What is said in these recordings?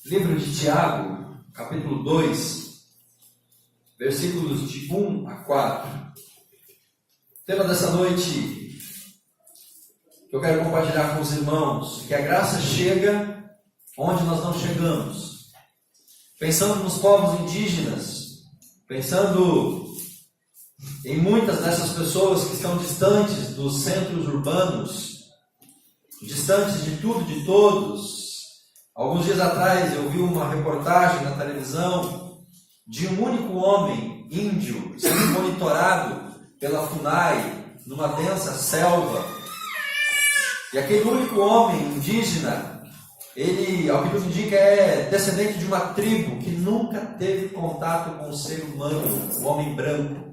Livro de Tiago, capítulo 2, versículos de 1 a 4. O tema dessa noite que eu quero compartilhar com os irmãos, que a graça chega onde nós não chegamos. Pensando nos povos indígenas, pensando em muitas dessas pessoas que estão distantes dos centros urbanos, distantes de tudo, de todos. Alguns dias atrás eu vi uma reportagem na televisão de um único homem índio sendo monitorado pela FUNAI numa densa selva. E aquele único homem indígena, ele, ao que tudo indica, é descendente de uma tribo que nunca teve contato com o ser humano, o homem branco.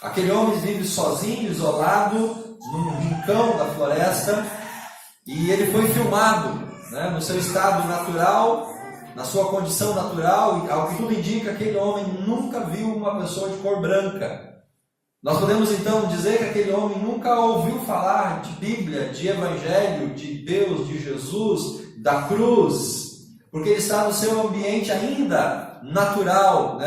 Aquele homem vive sozinho, isolado, num rincão da floresta, e ele foi filmado no seu estado natural, na sua condição natural, e ao que tudo indica, aquele homem nunca viu uma pessoa de cor branca. Nós podemos então dizer que aquele homem nunca ouviu falar de Bíblia, de Evangelho, de Deus, de Jesus, da cruz, porque ele está no seu ambiente ainda natural,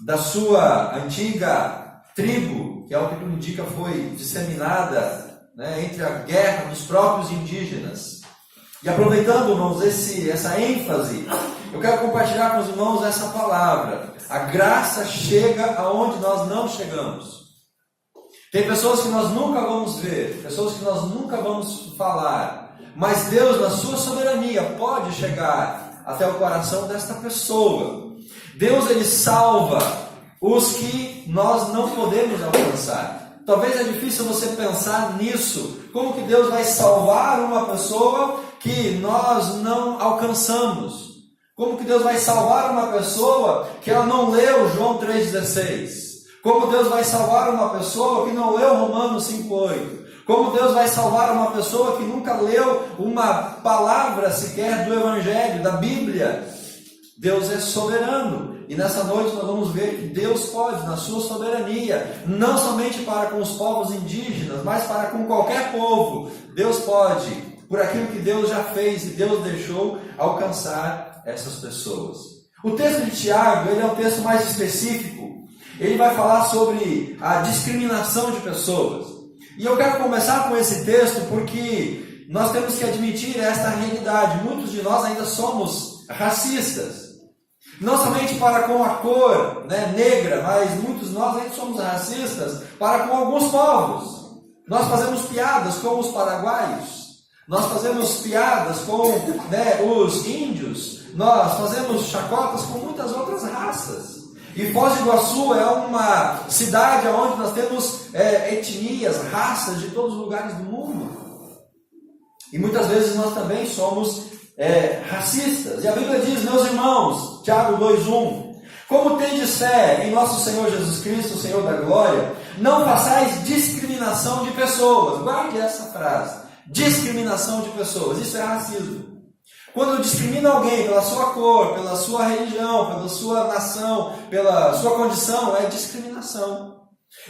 da sua antiga tribo, que ao que tudo indica foi disseminada entre a guerra dos próprios indígenas. E aproveitando, irmãos, essa ênfase, eu quero compartilhar com os irmãos essa palavra. A graça chega aonde nós não chegamos. Tem pessoas que nós nunca vamos ver, pessoas que nós nunca vamos falar, mas Deus, na sua soberania, pode chegar até o coração desta pessoa. Deus, Ele salva os que nós não podemos alcançar. Talvez é difícil você pensar nisso. Como que Deus vai salvar uma pessoa que nós não alcançamos? Como que Deus vai salvar uma pessoa que ela não leu João 3,16? Como Deus vai salvar uma pessoa que não leu Romanos 5,8? Como Deus vai salvar uma pessoa que nunca leu uma palavra sequer do Evangelho, da Bíblia? Deus é soberano. E nessa noite nós vamos ver que Deus pode, na sua soberania, não somente para com os povos indígenas, mas para com qualquer povo. Deus pode, por aquilo que Deus já fez e Deus deixou, alcançar essas pessoas. O texto de Tiago, ele é um texto mais específico. Ele vai falar sobre a discriminação de pessoas. E eu quero começar com esse texto porque nós temos que admitir esta realidade. Muitos de nós ainda somos racistas. Não somente para com a cor negra, mas muitos de nós ainda somos racistas para com alguns povos. Nós fazemos piadas com os paraguaios. Nós fazemos piadas com os índios. Nós fazemos chacotas com muitas outras raças. E Foz do Iguaçu é uma cidade onde nós temos etnias, raças de todos os lugares do mundo. E muitas vezes nós também somos racistas. E a Bíblia diz, meus irmãos, Tiago 2,1: como tendes fé em nosso Senhor Jesus Cristo, o Senhor da glória, não façais discriminação de pessoas. Guarde essa frase: discriminação de pessoas. Isso é racismo. Quando eu discrimino alguém pela sua cor, pela sua religião, pela sua nação, pela sua condição, é discriminação.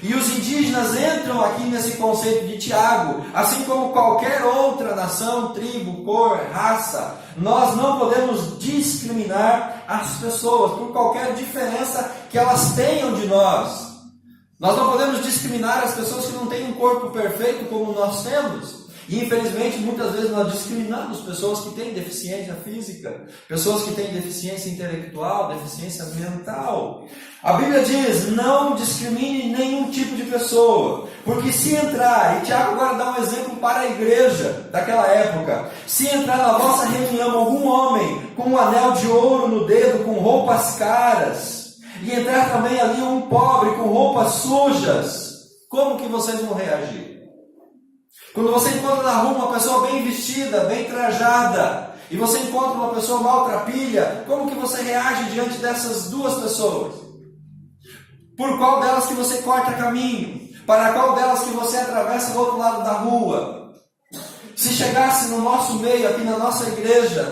E os indígenas entram aqui nesse conceito de Tiago, assim como qualquer outra nação, tribo, cor, raça. Nós não podemos discriminar as pessoas por qualquer diferença que elas tenham de nós. Nós não podemos discriminar as pessoas que não têm um corpo perfeito como nós temos. E infelizmente muitas vezes nós discriminamos pessoas que têm deficiência física, pessoas que têm deficiência intelectual, deficiência mental. A Bíblia diz, não discrimine nenhum tipo de pessoa, porque se entrar, e Tiago agora dá um exemplo para a igreja daquela época, se entrar na vossa reunião algum homem com um anel de ouro no dedo, com roupas caras, e entrar também ali um pobre com roupas sujas, como que vocês vão reagir? Quando você encontra na rua uma pessoa bem vestida, bem trajada, e você encontra uma pessoa maltrapilha, como que você reage diante dessas duas pessoas? Por qual delas que você corta caminho? Para qual delas que você atravessa do outro lado da rua? Se chegasse no nosso meio, aqui na nossa igreja,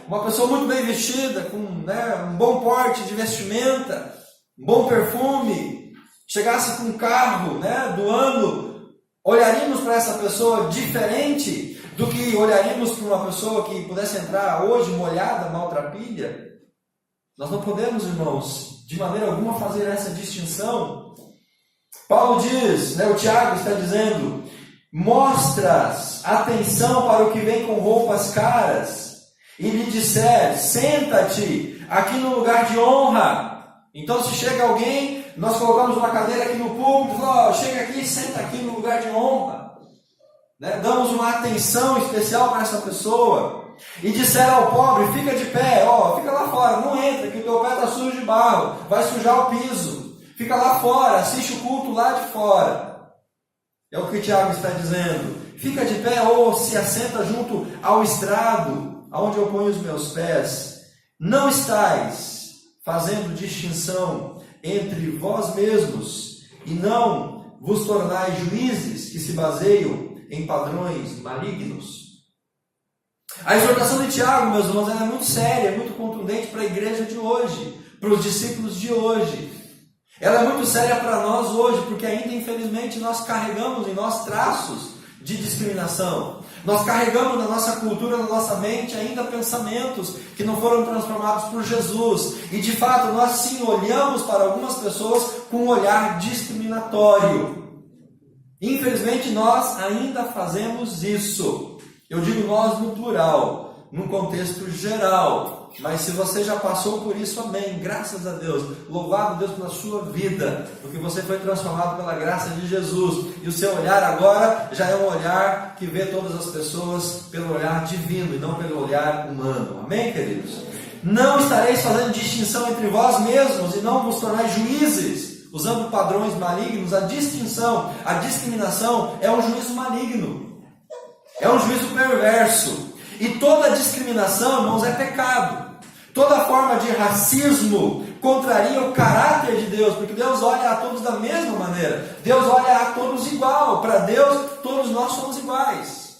uma pessoa muito bem vestida, com um bom porte de vestimenta, um bom perfume, chegasse com um carro do ano, olharíamos para essa pessoa diferente do que olharíamos para uma pessoa que pudesse entrar hoje molhada, maltrapilha. Nós não podemos, irmãos, de maneira alguma fazer essa distinção. Paulo diz, o Tiago está dizendo: mostras atenção para o que vem com roupas caras e lhe disser, senta-te aqui no lugar de honra. Então, se chega alguém, nós colocamos uma cadeira aqui no púlpito, chega aqui, senta aqui no lugar de honra. Damos uma atenção especial para essa pessoa. E disser ao pobre, fica de pé, fica lá fora, não entra, que o teu pé está sujo de barro, vai sujar o piso. Fica lá fora, assiste o culto lá de fora. É o que o Tiago está dizendo. Fica de pé ou se assenta junto ao estrado, aonde eu ponho os meus pés. Não estais fazendo distinção entre vós mesmos e não vos tornais juízes que se baseiam em padrões malignos. A exortação de Tiago, meus irmãos, ela é muito séria, muito contundente para a igreja de hoje, para os discípulos de hoje. Ela é muito séria para nós hoje, porque ainda, infelizmente, nós carregamos em nós traços de discriminação. Nós carregamos na nossa cultura, na nossa mente, ainda pensamentos que não foram transformados por Jesus. E, de fato, nós sim olhamos para algumas pessoas com um olhar discriminatório. Infelizmente, nós ainda fazemos isso. Eu digo nós no plural, num contexto geral. Mas se você já passou por isso, amém. Graças a Deus. Louvado Deus pela sua vida. Porque você foi transformado pela graça de Jesus. E o seu olhar agora já é um olhar que vê todas as pessoas pelo olhar divino e não pelo olhar humano. Amém, queridos? Não estareis fazendo distinção entre vós mesmos e não vos tornais juízes, usando padrões malignos. A distinção, a discriminação é um juízo maligno. É um juízo perverso. E toda discriminação, irmãos, é pecado. Toda forma de racismo contraria o caráter de Deus, porque Deus olha a todos da mesma maneira. Deus olha a todos igual. Para Deus, todos nós somos iguais.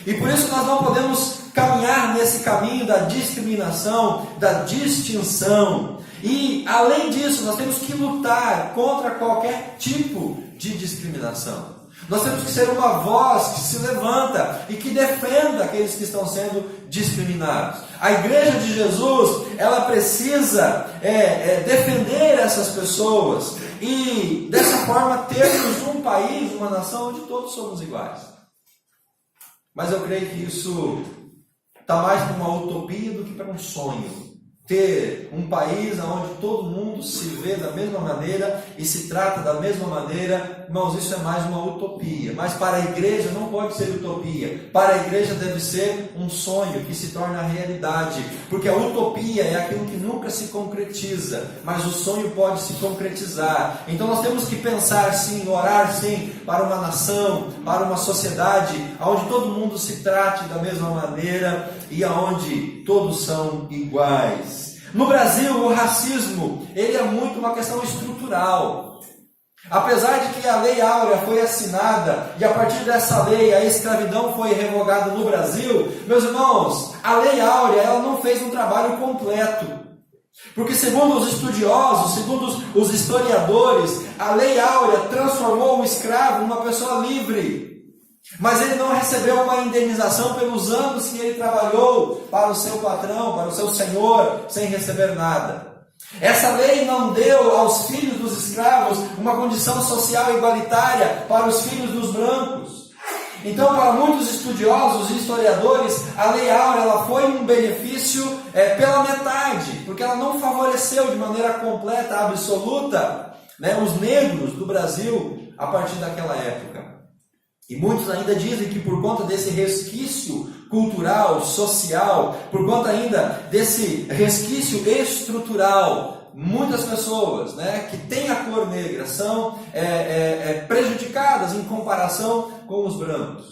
E por isso nós não podemos caminhar nesse caminho da discriminação, da distinção. E, além disso, nós temos que lutar contra qualquer tipo de discriminação. Nós temos que ser uma voz que se levanta e que defenda aqueles que estão sendo discriminados. A igreja de Jesus, ela precisa defender essas pessoas e, dessa forma, termos um país, uma nação onde todos somos iguais. Mas eu creio que isso está mais para uma utopia do que para um sonho. Ter um país onde todo mundo se vê da mesma maneira e se trata da mesma maneira, irmãos, isso é mais uma utopia. Mas para a igreja não pode ser utopia. Para a igreja deve ser um sonho que se torna realidade. Porque a utopia é aquilo que nunca se concretiza, mas o sonho pode se concretizar. Então nós temos que pensar sim, orar sim, para uma nação, para uma sociedade onde todo mundo se trate da mesma maneira e onde todos são iguais. No Brasil, o racismo, ele é muito uma questão estrutural. Apesar de que a Lei Áurea foi assinada e a partir dessa lei a escravidão foi revogada no Brasil, meus irmãos, a Lei Áurea ela não fez um trabalho completo. Porque segundo os estudiosos, segundo os historiadores, a Lei Áurea transformou o escravo numa pessoa livre. Mas ele não recebeu uma indenização pelos anos que ele trabalhou para o seu patrão, para o seu senhor, sem receber nada. Essa lei não deu aos filhos dos escravos uma condição social igualitária para os filhos dos brancos. Então, para muitos estudiosos e historiadores, a Lei Áurea ela foi um benefício pela metade, porque ela não favoreceu de maneira completa, absoluta, os negros do Brasil a partir daquela época. E muitos ainda dizem que por conta desse resquício cultural, social, por conta ainda desse resquício estrutural, muitas pessoas que têm a cor negra são prejudicadas em comparação com os brancos.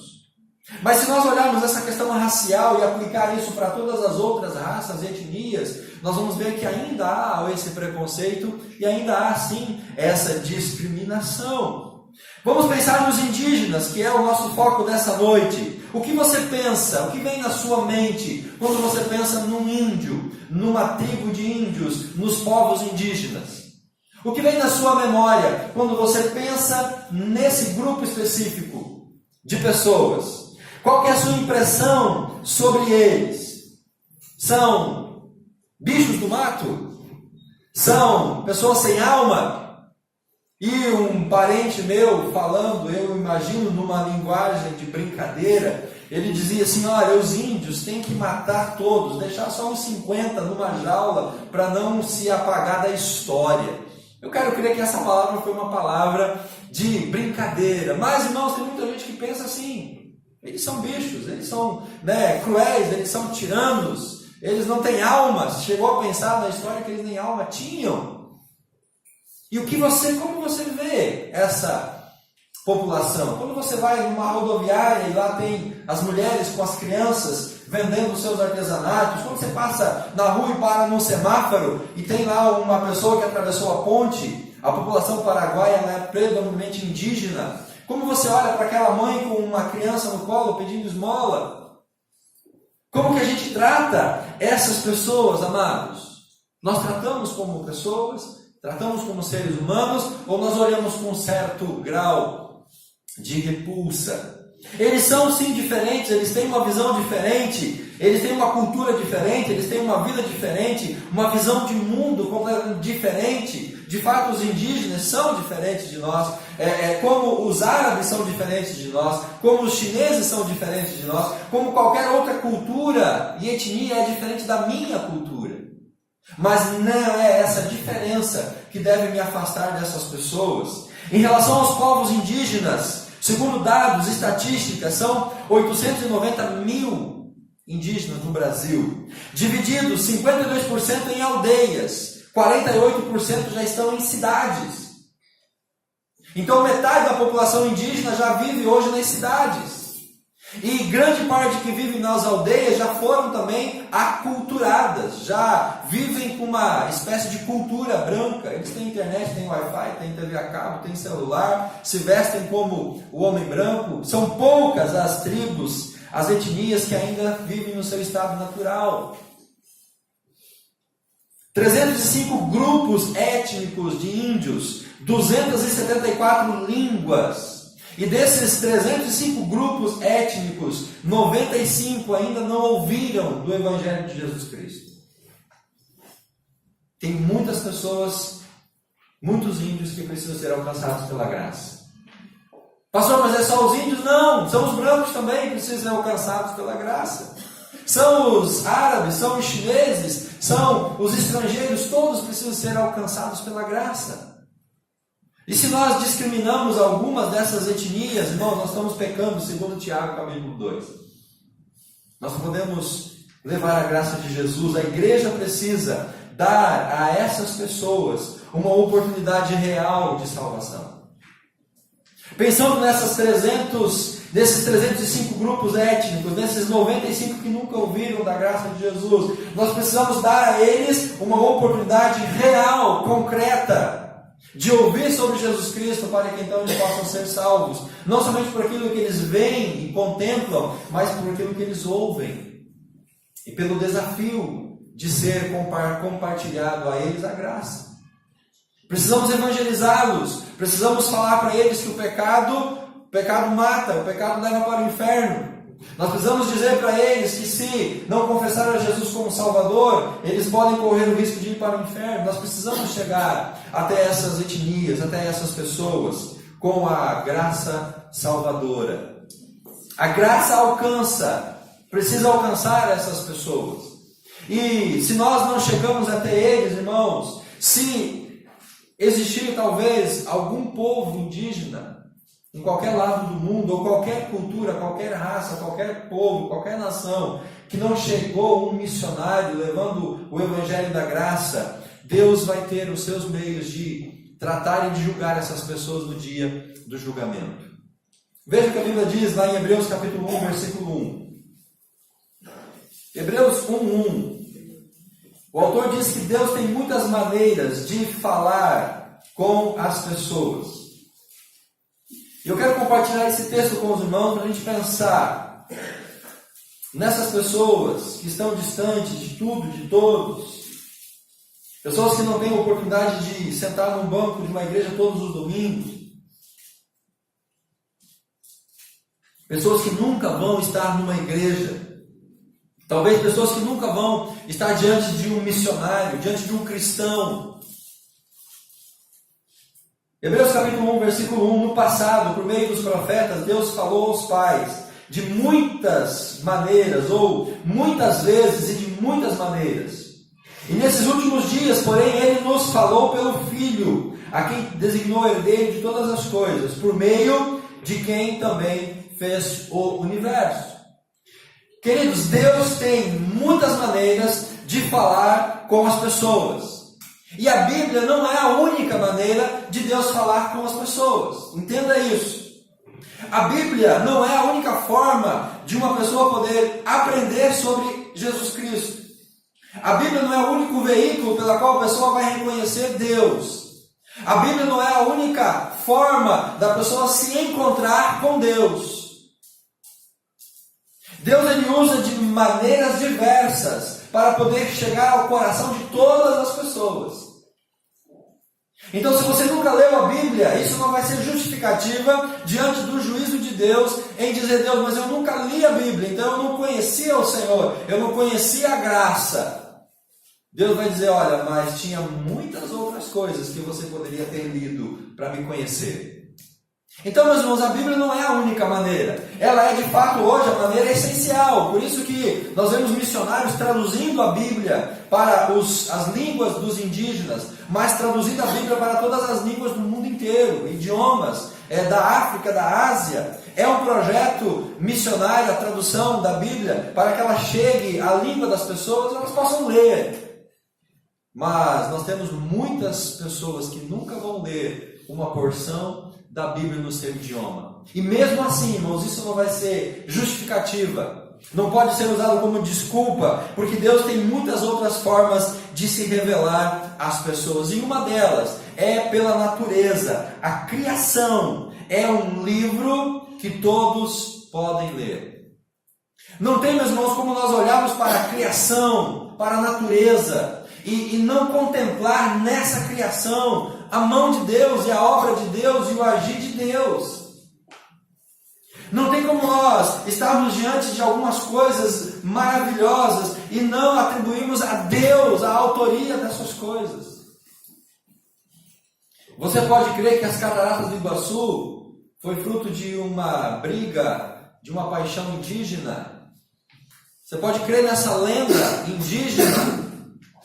Mas se nós olharmos essa questão racial e aplicar isso para todas as outras raças e etnias, nós vamos ver que ainda há esse preconceito e ainda há sim essa discriminação. Vamos pensar nos indígenas, que é o nosso foco dessa noite. O que você pensa? O que vem na sua mente quando você pensa num índio, numa tribo de índios, nos povos indígenas? O que vem na sua memória quando você pensa nesse grupo específico de pessoas? Qual que é a sua impressão sobre eles? São bichos do mato? São pessoas sem alma? E um parente meu falando, eu imagino numa linguagem de brincadeira, ele dizia assim: olha, os índios têm que matar todos, deixar só uns 50 numa jaula para não se apagar da história. Eu quero crer que essa palavra foi uma palavra de brincadeira. Mas, irmãos, tem muita gente que pensa assim. Eles são bichos, eles são cruéis, eles são tiranos, eles não têm alma. Chegou a pensar na história que eles nem alma tinham. E como você vê essa população? Quando você vai numa rodoviária e lá tem as mulheres com as crianças vendendo seus artesanatos, quando você passa na rua e para num semáforo e tem lá uma pessoa que atravessou a ponte, a população paraguaia ela é predominantemente indígena. Como você olha para aquela mãe com uma criança no colo pedindo esmola? Como que a gente trata essas pessoas, amados? Nós tratamos como pessoas? Tratamos como seres humanos? Ou nós olhamos com um certo grau de repulsa? Eles são sim diferentes, eles têm uma visão diferente, eles têm uma cultura diferente, eles têm uma vida diferente, uma visão de mundo completamente diferente. De fato, os indígenas são diferentes de nós, como os árabes são diferentes de nós, como os chineses são diferentes de nós, como qualquer outra cultura e etnia é diferente da minha cultura. Mas não é essa diferença que deve me afastar dessas pessoas. Em relação aos povos indígenas, segundo dados, estatísticas, são 890 mil indígenas no Brasil, divididos 52% em aldeias, 48% já estão em cidades. Então metade da população indígena já vive hoje nas cidades. E grande parte que vive nas aldeias já foram também aculturadas, já vivem com uma espécie de cultura branca. Eles têm internet, têm Wi-Fi, têm TV a cabo, têm celular, se vestem como o homem branco. São poucas as tribos, as etnias que ainda vivem no seu estado natural. 305 grupos étnicos de índios, 274 línguas. E desses 305 grupos étnicos, 95 ainda não ouviram do Evangelho de Jesus Cristo. Tem muitas pessoas, muitos índios que precisam ser alcançados pela graça. Pastor, mas é só os índios? Não, são os brancos também que precisam ser alcançados pela graça. São os árabes, são os chineses, são os estrangeiros, todos precisam ser alcançados pela graça. E se nós discriminamos algumas dessas etnias, irmãos, nós estamos pecando, segundo Tiago, capítulo 2. Nós podemos levar a graça de Jesus. A igreja precisa dar a essas pessoas uma oportunidade real de salvação. Pensando nesses 305 grupos étnicos, nesses 95 que nunca ouviram da graça de Jesus, nós precisamos dar a eles uma oportunidade real, concreta, de ouvir sobre Jesus Cristo, para que então eles possam ser salvos, não somente por aquilo que eles veem e contemplam, mas por aquilo que eles ouvem, e pelo desafio de ser compartilhado a eles a graça. Precisamos evangelizá-los, precisamos falar para eles que o pecado mata, o pecado leva para o inferno. Nós precisamos dizer para eles que se não confessar a Jesus como Salvador, eles podem correr o risco de ir para o inferno. Nós precisamos chegar até essas etnias, até essas pessoas, com a graça salvadora. A graça precisa alcançar essas pessoas. E se nós não chegamos até eles, irmãos, se existir talvez algum povo indígena em qualquer lado do mundo, ou qualquer cultura, qualquer raça, qualquer povo, qualquer nação, que não chegou um missionário levando o Evangelho da graça, Deus vai ter os seus meios de tratar e de julgar essas pessoas no dia do julgamento. Veja o que a Bíblia diz lá em Hebreus capítulo 1, versículo 1. Hebreus 1:1. O autor diz que Deus tem muitas maneiras de falar com as pessoas. E eu quero compartilhar esse texto com os irmãos para a gente pensar nessas pessoas que estão distantes de tudo, de todos. Pessoas que não têm a oportunidade de sentar num banco de uma igreja todos os domingos. pessoas que nunca vão estar numa igreja, talvez pessoas que nunca vão estar diante de um missionário, diante de um cristão. Hebreus capítulo 1, versículo 1, no passado, por meio dos profetas, Deus falou aos pais de muitas maneiras, ou muitas vezes e de muitas maneiras. E nesses últimos dias, porém, Ele nos falou pelo Filho, a quem designou herdeiro de todas as coisas, por meio de quem também fez o universo. Queridos, Deus tem muitas maneiras de falar com as pessoas. E a Bíblia não é a única maneira de Deus falar com as pessoas. Entenda isso. A Bíblia não é a única forma de uma pessoa poder aprender sobre Jesus Cristo. A Bíblia não é o único veículo pela qual a pessoa vai reconhecer Deus. A Bíblia não é a única forma da pessoa se encontrar com Deus. Deus ele usa de maneiras diversas para poder chegar ao coração de todas as pessoas. Então, se você nunca leu a Bíblia, isso não vai ser justificativa diante do juízo de Deus em dizer: Deus, mas eu nunca li a Bíblia, então eu não conhecia o Senhor, eu não conhecia a graça. Deus vai dizer: olha, mas tinha muitas outras coisas que você poderia ter lido para me conhecer. Então, meus irmãos, a Bíblia não é a única maneira. Ela é, de fato, hoje a maneira essencial. Por isso que nós vemos missionários traduzindo a Bíblia para as línguas dos indígenas, mas traduzindo a Bíblia para todas as línguas do mundo inteiro, idiomas da África, da Ásia. É um projeto missionário, a tradução da Bíblia, para que ela chegue à língua das pessoas e elas possam ler. Mas nós temos muitas pessoas que nunca vão ler uma porção da Bíblia no seu idioma. E mesmo assim, irmãos, isso não vai ser justificativa. Não pode ser usado como desculpa, porque Deus tem muitas outras formas de se revelar às pessoas. E uma delas é pela natureza. A criação é um livro que todos podem ler. Não tem, meus irmãos, como nós olharmos para a criação, para a natureza, e não contemplar nessa criação a mão de Deus e a obra de Deus e o agir de Deus. Não tem como nós estarmos diante de algumas coisas maravilhosas e não atribuirmos a Deus a autoria dessas coisas. Você pode crer que as cataratas do Iguaçu foi fruto de uma briga, de uma paixão indígena? Você pode crer nessa lenda indígena?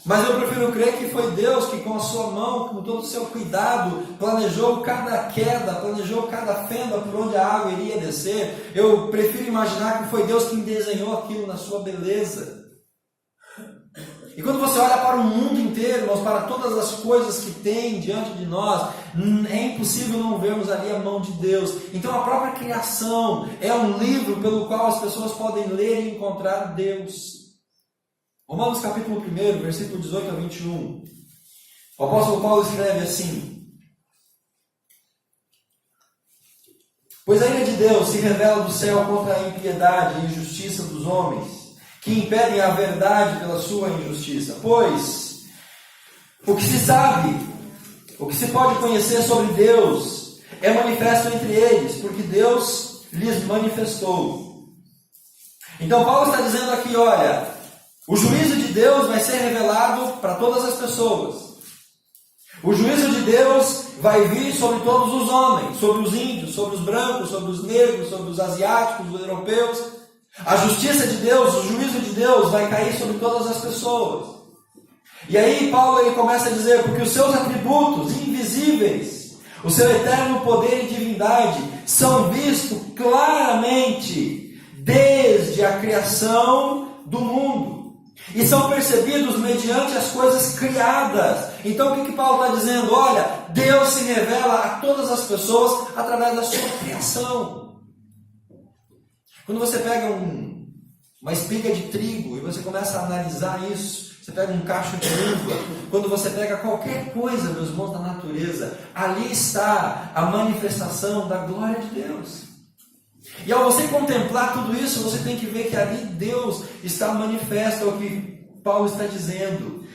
Mas eu prefiro crer que foi Deus que com a sua mão, com todo o seu cuidado, planejou cada queda, planejou cada fenda por onde a água iria descer. Eu prefiro imaginar que foi Deus quem desenhou aquilo na sua beleza. E quando você olha para o mundo inteiro, irmãos, para todas as coisas que tem diante de nós, é impossível não vermos ali a mão de Deus. Então a própria criação é um livro pelo qual as pessoas podem ler e encontrar Deus. Romanos capítulo 1, versículo 18 a 21. O apóstolo Paulo escreve assim: pois a ira de Deus se revela do céu contra a impiedade e injustiça dos homens, que impedem a verdade pela sua injustiça. Pois o que se sabe, o que se pode conhecer sobre Deus, é manifesto entre eles, porque Deus lhes manifestou. Então Paulo está dizendo aqui, olha, o juízo de Deus vai ser revelado para todas as pessoas. O juízo de Deus vai vir sobre todos os homens, sobre os índios, sobre os brancos, sobre os negros, sobre os asiáticos, os europeus. A justiça de Deus, o juízo de Deus vai cair sobre todas as pessoas. E aí Paulo ele começa a dizer, porque os seus atributos invisíveis, o seu eterno poder e divindade, são vistos claramente desde a criação do mundo. E são percebidos mediante as coisas criadas. Então o que Paulo está dizendo? Olha, Deus se revela a todas as pessoas através da sua criação. Quando você pega uma espiga de trigo e você começa a analisar isso, você pega um cacho de uva, quando você pega qualquer coisa, meus irmãos, da natureza, ali está a manifestação da glória de Deus. E ao você contemplar tudo isso, você tem que ver que ali Deus está manifesto, é o que Paulo está dizendo.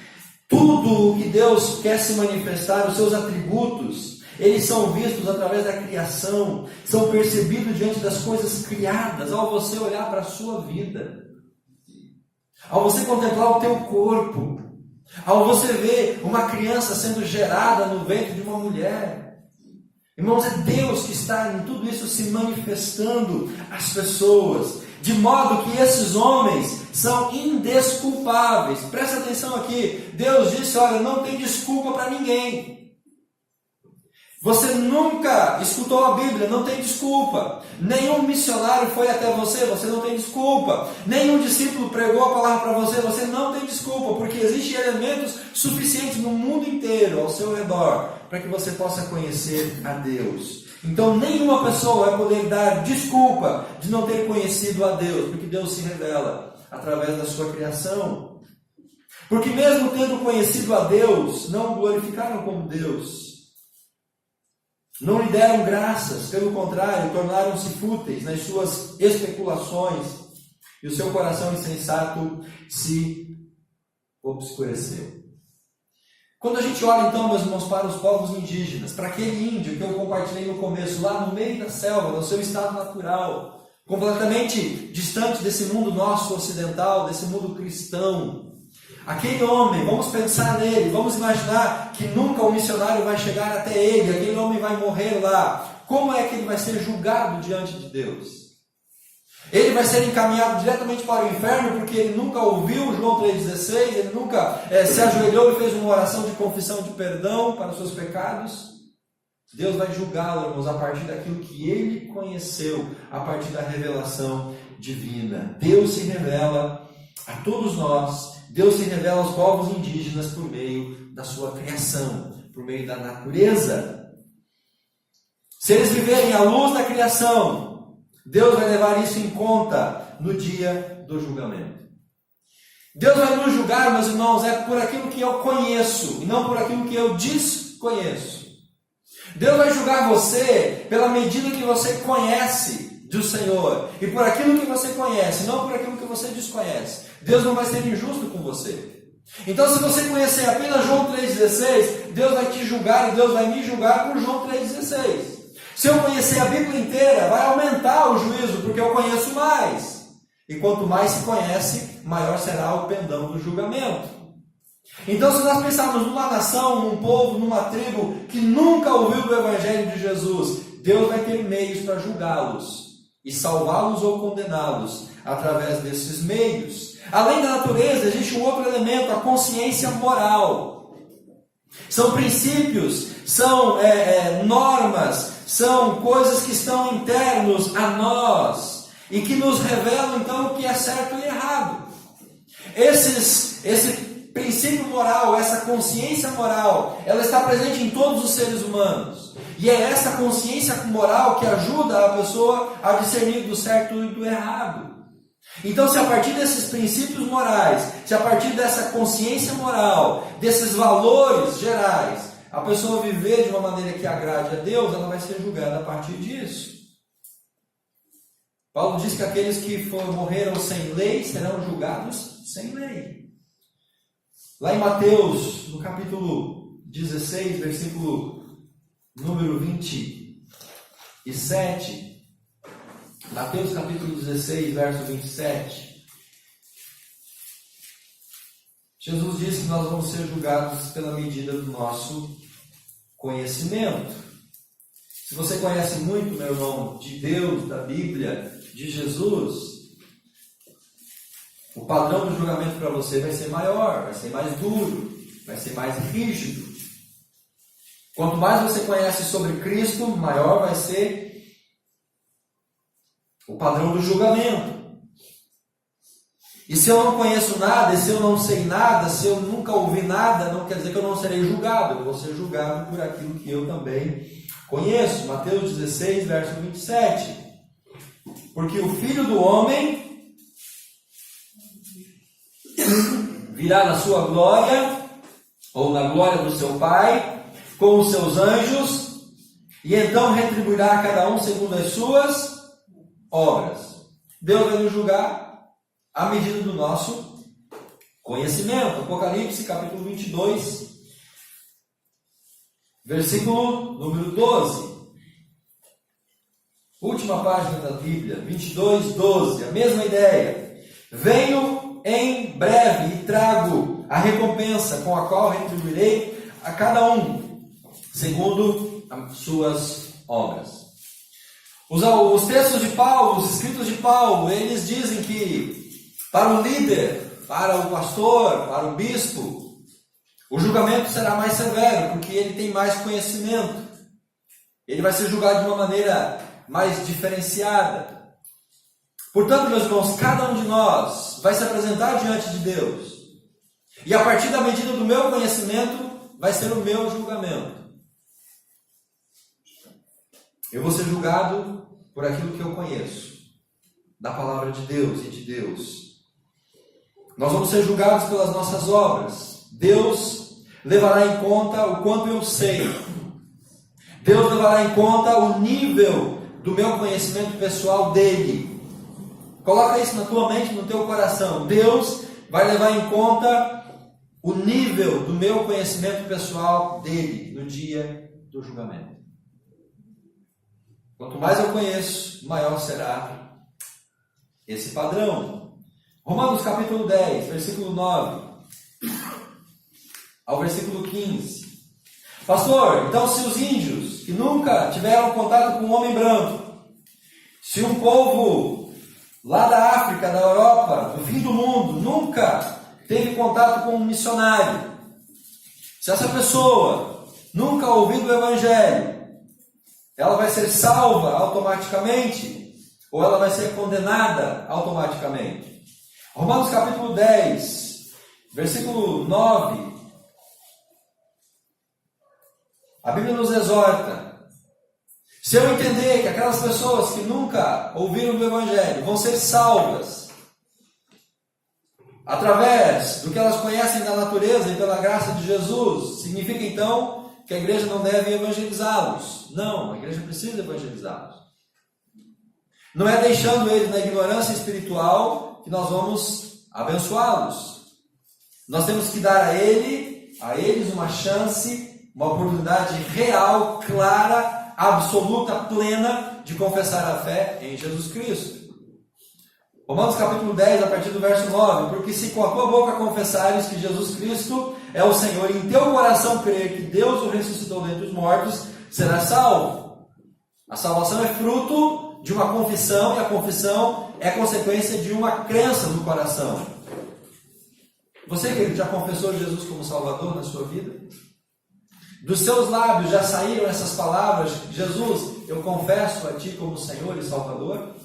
Tudo o que Deus quer se manifestar, os seus atributos, eles são vistos através da criação, são percebidos diante das coisas criadas, ao você olhar para a sua vida, ao você contemplar o teu corpo, ao você ver uma criança sendo gerada no ventre de uma mulher. Irmãos, é Deus que está em tudo isso se manifestando às pessoas, de modo que esses homens são indesculpáveis. Presta atenção aqui, Deus disse, olha, não tem desculpa para ninguém. Você nunca escutou a Bíblia, não tem desculpa. Nenhum missionário foi até você, você não tem desculpa. Nenhum discípulo pregou a palavra para você, você não tem desculpa, porque existem elementos suficientes no mundo inteiro, ao seu redor, para que você possa conhecer a Deus. Então nenhuma pessoa vai poder dar desculpa de não ter conhecido a Deus, porque Deus se revela através da sua criação. Porque mesmo tendo conhecido a Deus, não o glorificaram como Deus. Não lhe deram graças, pelo contrário, tornaram-se fúteis nas suas especulações, e o seu coração insensato se obscureceu. Quando a gente olha então, meus irmãos, para os povos indígenas, para aquele índio que eu compartilhei no começo, lá no meio da selva, no seu estado natural, completamente distante desse mundo nosso ocidental, desse mundo cristão, aquele homem, vamos pensar nele, vamos imaginar que nunca o missionário vai chegar até ele, aquele homem vai morrer lá. Como é que ele vai ser julgado diante de Deus? Ele vai ser encaminhado diretamente para o inferno porque ele nunca ouviu João 3,16, ele nunca se ajoelhou e fez uma oração de confissão de perdão para os seus pecados. Deus vai julgá-lo, irmãos, a partir daquilo que ele conheceu, a partir da revelação divina. Deus se revela a todos nós, Deus se revela aos povos indígenas por meio da sua criação, por meio da natureza. Se eles viverem à luz da criação, Deus vai levar isso em conta no dia do julgamento. Deus vai nos julgar, meus irmãos, é por aquilo que eu conheço e não por aquilo que eu desconheço. Deus vai julgar você pela medida que você conhece do Senhor e por aquilo que você conhece, não por aquilo que você desconhece. Deus não vai ser injusto com você. Então, se você conhecer apenas João 3,16, Deus vai te julgar e Deus vai me julgar por João 3,16. Se eu conhecer a Bíblia inteira, vai aumentar o juízo, porque eu conheço mais. E quanto mais se conhece, maior será o pendão do julgamento. Então, se nós pensarmos numa nação, num povo, numa tribo que nunca ouviu do Evangelho de Jesus, Deus vai ter meios para julgá-los e salvá-los ou condená-los através desses meios. Além da natureza, existe um outro elemento, a consciência moral. São princípios, são normas, são coisas que estão internos a nós e que nos revelam então o que é certo e errado. Esse princípio moral, essa consciência moral, ela está presente em todos os seres humanos. E é essa consciência moral que ajuda a pessoa a discernir do certo e do errado. Então, se a partir desses princípios morais, se a partir dessa consciência moral, desses valores gerais, a pessoa viver de uma maneira que agrade a Deus, ela vai ser julgada a partir disso. Paulo diz que aqueles que morreram sem lei serão julgados sem lei. Lá em Mateus, no capítulo 16, versículo número 27, Mateus capítulo 16, verso 27, Jesus disse que nós vamos ser julgados pela medida do nosso conhecimento. Se você conhece muito, meu irmão, de Deus, da Bíblia, de Jesus, o padrão do julgamento para você vai ser maior, vai ser mais duro, vai ser mais rígido. Quanto mais você conhece sobre Cristo, maior vai ser o padrão do julgamento. E se eu não conheço nada, e se eu não sei nada, se eu nunca ouvi nada, não quer dizer que eu não serei julgado. Eu vou ser julgado por aquilo que eu também conheço. Mateus 16, verso 27. Porque o Filho do Homem virá na sua glória, ou na glória do seu Pai, com os seus anjos, e então retribuirá a cada um segundo as suas obras. Deus vai nos julgar à medida do nosso conhecimento. Apocalipse, capítulo 22, versículo número 12. Última página da Bíblia, 22, 12, a mesma ideia. Venho em breve e trago a recompensa com a qual retribuirei a cada um, segundo as suas obras. Os textos de Paulo, os escritos de Paulo, eles dizem que para o líder, para o pastor, para o bispo, o julgamento será mais severo, porque ele tem mais conhecimento. Ele vai ser julgado de uma maneira mais diferenciada. Portanto, meus irmãos, cada um de nós vai se apresentar diante de Deus. E a partir da medida do meu conhecimento, vai ser o meu julgamento. Eu vou ser julgado por aquilo que eu conheço, da palavra de Deus e de Deus. Nós vamos ser julgados pelas nossas obras. Deus levará em conta o quanto eu sei. Deus levará em conta o nível do meu conhecimento pessoal dele. Coloca isso na tua mente, no teu coração. Deus vai levar em conta o nível do meu conhecimento pessoal dele no dia do julgamento. Quanto mais eu conheço, maior será esse padrão. Romanos capítulo 10, versículo 9 ao versículo 15. Pastor, então se os índios que nunca tiveram contato com um homem branco, se um povo lá da África, da Europa, do fim do mundo, nunca teve contato com um missionário, se essa pessoa nunca ouviu o Evangelho, ela vai ser salva automaticamente ou ela vai ser condenada automaticamente? Romanos capítulo 10, versículo 9. A Bíblia nos exorta. Se eu entender que aquelas pessoas que nunca ouviram do Evangelho vão ser salvas através do que elas conhecem da natureza e pela graça de Jesus, significa então que a igreja não deve evangelizá-los. Não, a igreja precisa evangelizá-los. Não é deixando eles na ignorância espiritual que nós vamos abençoá-los. Nós temos que dar a eles uma chance, uma oportunidade real, clara, absoluta, plena de confessar a fé em Jesus Cristo. Romanos capítulo 10, a partir do verso 9. Porque se com a tua boca confessares que Jesus Cristo é o Senhor e em teu coração crer que Deus o ressuscitou dentre os mortos, serás salvo. A salvação é fruto de uma confissão e a confissão é consequência de uma crença no coração. Você, querido, já confessou Jesus como Salvador na sua vida? Dos seus lábios já saíram essas palavras: Jesus, eu confesso a Ti como Senhor e Salvador?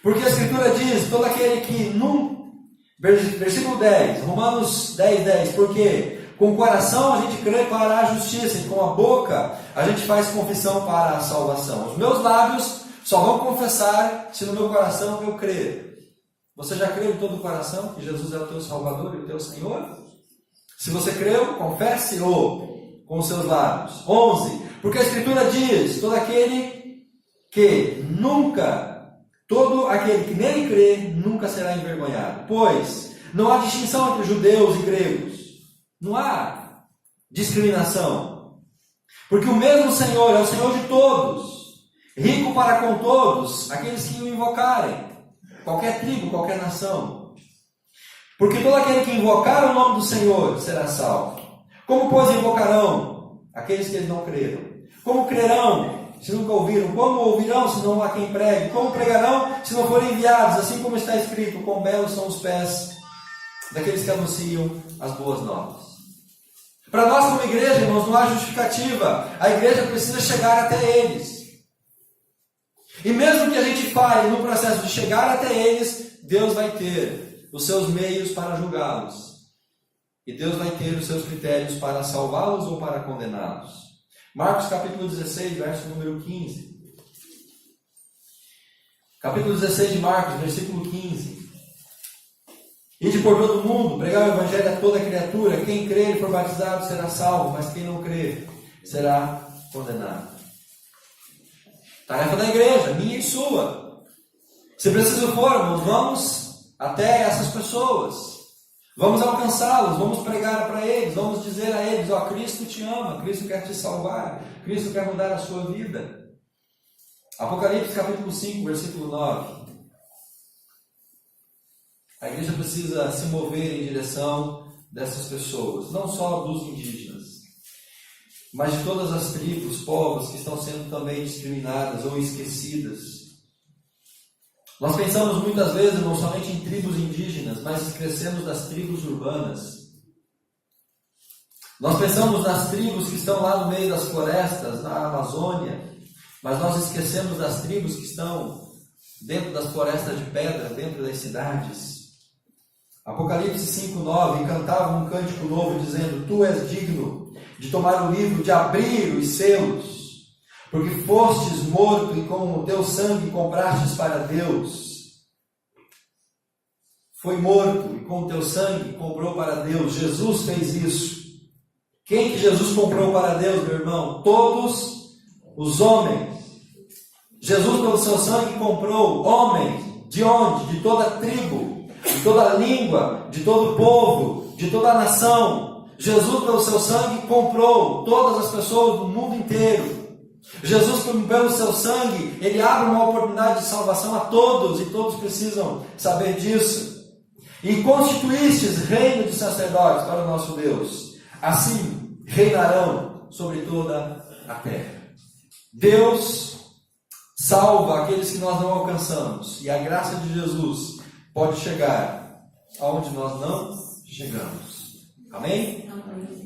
Porque a Escritura diz, todo aquele que versículo 10, Romanos 10, 10, porque com o coração a gente crê para a justiça e com a boca a gente faz confissão para a salvação. Os meus lábios só vão confessar se no meu coração eu crer. Você já creu de todo o coração que Jesus é o teu Salvador e o teu Senhor? Se você creu, confesse-o com os seus lábios. 11. Porque a Escritura diz, todo aquele que nele crê, nunca será envergonhado. Pois não há distinção entre judeus e gregos. Não há discriminação. Porque o mesmo Senhor é o Senhor de todos, rico para com todos aqueles que o invocarem. Qualquer tribo, qualquer nação. Porque todo aquele que invocar o nome do Senhor será salvo. Como, pois, invocarão aqueles que não creram? Como crerão se nunca ouviram? Como ouvirão se não há quem pregue? Como pregarão se não forem enviados? Assim como está escrito, quão belos são os pés daqueles que anunciam as boas novas. Para nós como igreja, irmãos, não há justificativa. A igreja precisa chegar até eles. E mesmo que a gente falhe no processo de chegar até eles, Deus vai ter os seus meios para julgá-los. E Deus vai ter os seus critérios para salvá-los ou para condená-los. Marcos capítulo 16, verso número 15. Capítulo 16 de Marcos, versículo 15. Ide por todo o mundo, pregar o evangelho a toda criatura. Quem crer e for batizado será salvo, mas quem não crer será condenado. Tarefa da igreja, minha e sua. Se preciso for, irmãos, vamos até essas pessoas. Vamos alcançá-los, vamos pregar para eles, vamos dizer a eles, ó, Cristo te ama, Cristo quer te salvar, Cristo quer mudar a sua vida. Apocalipse capítulo 5, versículo 9. A igreja precisa se mover em direção dessas pessoas, não só dos indígenas, mas de todas as tribos, povos que estão sendo também discriminadas ou esquecidas. Nós pensamos muitas vezes não somente em tribos indígenas, mas esquecemos das tribos urbanas. Nós pensamos nas tribos que estão lá no meio das florestas, na Amazônia, mas nós esquecemos das tribos que estão dentro das florestas de pedra, dentro das cidades. Apocalipse 5:9, cantava um cântico novo dizendo: Tu és digno de tomar o livro, de abrir os selos, porque fostes morto e com o teu sangue comprastes para Deus. Foi morto e com o teu sangue comprou para Deus. Jesus fez isso. Quem que Jesus comprou para Deus, meu irmão? Todos os homens. Jesus, pelo seu sangue, comprou homens. De onde? De toda tribo, de toda língua, de todo povo, de toda nação. Jesus, pelo seu sangue, comprou todas as pessoas do mundo inteiro. Jesus, pelo seu sangue, ele abre uma oportunidade de salvação a todos, e todos precisam saber disso. E constituístes reino de sacerdotes para o nosso Deus. Assim reinarão sobre toda a terra. Deus salva aqueles que nós não alcançamos, e a graça de Jesus pode chegar aonde nós não chegamos. Amém? Amém.